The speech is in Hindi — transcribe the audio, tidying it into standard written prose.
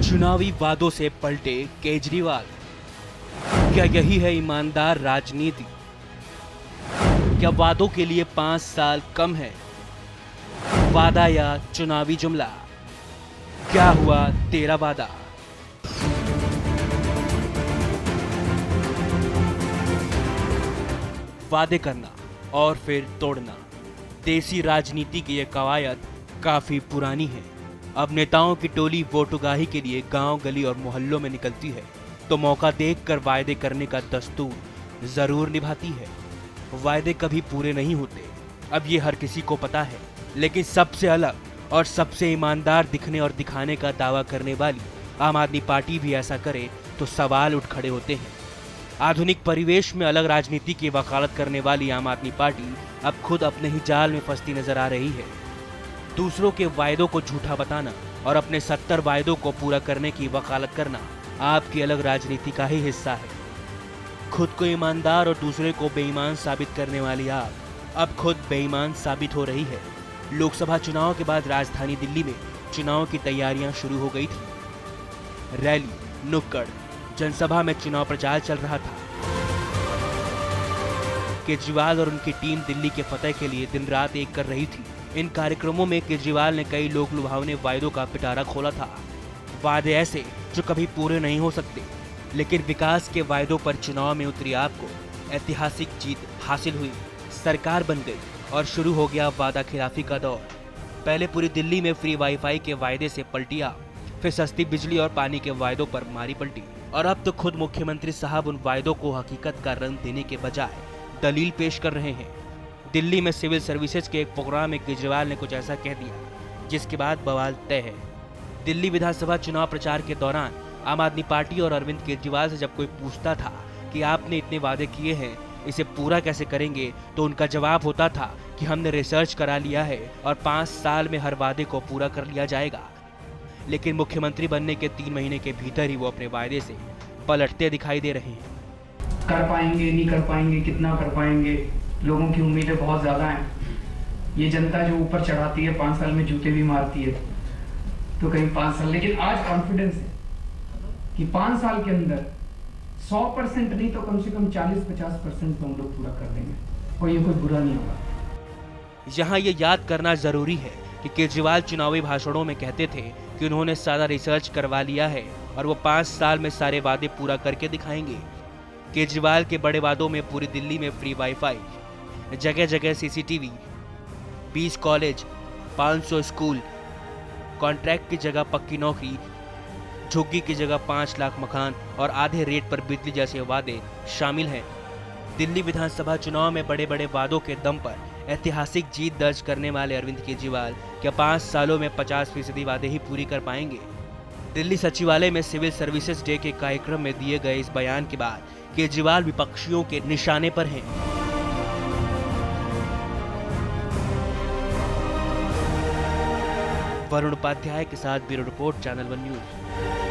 चुनावी वादों से पलटे केजरीवाल। क्या यही है ईमानदार राजनीति? क्या वादों के लिए 5 साल कम है? वादा या चुनावी जुमला? क्या हुआ तेरा वादा? वादे करना और फिर तोड़ना, देसी राजनीति की यह कवायद काफी पुरानी है। अब नेताओं की टोली वोटुगाही के लिए गांव, गली और मोहल्लों में निकलती है तो मौका देखकर वायदे करने का दस्तूर जरूर निभाती है। वायदे कभी पूरे नहीं होते, अब ये हर किसी को पता है, लेकिन सबसे अलग और सबसे ईमानदार दिखने और दिखाने का दावा करने वाली आम आदमी पार्टी भी ऐसा करे तो सवाल उठ खड़े होते हैं। आधुनिक परिवेश में अलग राजनीति की वकालत करने वाली आम आदमी पार्टी अब खुद अपने ही जाल में फंसती नजर आ रही है। दूसरों के वायदों को झूठा बताना और अपने 70 वायदों को पूरा करने की वकालत करना आपकी अलग राजनीति का ही हिस्सा है। खुद को ईमानदार और दूसरे को बेईमान साबित करने वाली आप अब खुद बेईमान साबित हो रही है। लोकसभा चुनाव के बाद राजधानी दिल्ली में चुनाव की तैयारियां शुरू हो गई थी। रैली, नुक्कड़, जनसभा में चुनाव प्रचार चल रहा था। केजरीवाल और उनकी टीम दिल्ली के फतेह के लिए दिन रात एक कर रही थी। इन कार्यक्रमों में केजरीवाल ने कई लोक लुभावने वायदों का पिटारा खोला था। वादे ऐसे जो कभी पूरे नहीं हो सकते, लेकिन विकास के वायदों पर चुनाव में उतरी आपको ऐतिहासिक जीत हासिल हुई, सरकार बन गई और शुरू हो गया वादा खिलाफी का दौर। पहले पूरी दिल्ली में फ्री वाईफाई के वायदे से पलटी आप, फिर सस्ती बिजली और पानी के वायदों पर मारी पलटी, और अब तो खुद मुख्यमंत्री साहब उन वायदों को हकीकत का रंग देने के बजाय दलील पेश कर रहे हैं। दिल्ली में सिविल सर्विसेज के एक प्रोग्राम में केजरीवाल ने कुछ ऐसा कह दिया जिसके बाद बवाल तय है। दिल्ली विधानसभा चुनाव प्रचार के दौरान आम आदमी पार्टी और अरविंद केजरीवाल से जब कोई पूछता था कि आपने इतने वादे किए हैं, इसे पूरा कैसे करेंगे, तो उनका जवाब होता था कि हमने रिसर्च करा लिया है और 5 साल में हर वादे को पूरा कर लिया जाएगा। लेकिन मुख्यमंत्री बनने के 3 महीने के भीतर ही वो अपने वायदे से पलटते दिखाई दे रहे हैं। कर पाएंगे, नहीं कर पाएंगे, कितना कर पाएंगे, लोगों की उम्मीदें बहुत ज्यादा हैं। ये जनता जो ऊपर चढ़ाती है 5 साल में जूते भी मारती है, तो कहीं 5 साल, लेकिन आज कॉन्फिडेंस है कि 5 साल के अंदर 100% नहीं तो कम से कम 40-50% तो हम लोग पूरा कर देंगे और ये कोई बुरा नहीं होगा। यहाँ ये याद करना जरूरी है कि केजरीवाल चुनावी भाषणों में कहते थे कि उन्होंने सारा रिसर्च करवा लिया है और वो 5 साल में सारे वादे पूरा करके दिखाएंगे। केजरीवाल के बड़े वादों में पूरी दिल्ली में फ्री वाईफाई, जगह जगह सीसीटीवी, 20 कॉलेज, 500 स्कूल, कॉन्ट्रैक्ट की जगह पक्की नौकरी, झुग्गी की जगह 5 लाख मकान और आधे रेट पर बिजली जैसे वादे शामिल हैं। दिल्ली विधानसभा चुनाव में बड़े बड़े वादों के दम पर ऐतिहासिक जीत दर्ज करने वाले अरविंद केजरीवाल क्या 5 सालों में 50% वादे ही पूरी कर पाएंगे? दिल्ली सचिवालय में सिविल सर्विसेज डे के कार्यक्रम में दिए गए इस बयान के बाद केजरीवाल विपक्षियों के निशाने पर हैं। वरुण उपाध्याय के साथ ब्यूरो रिपोर्ट, चैनल 1 न्यूज।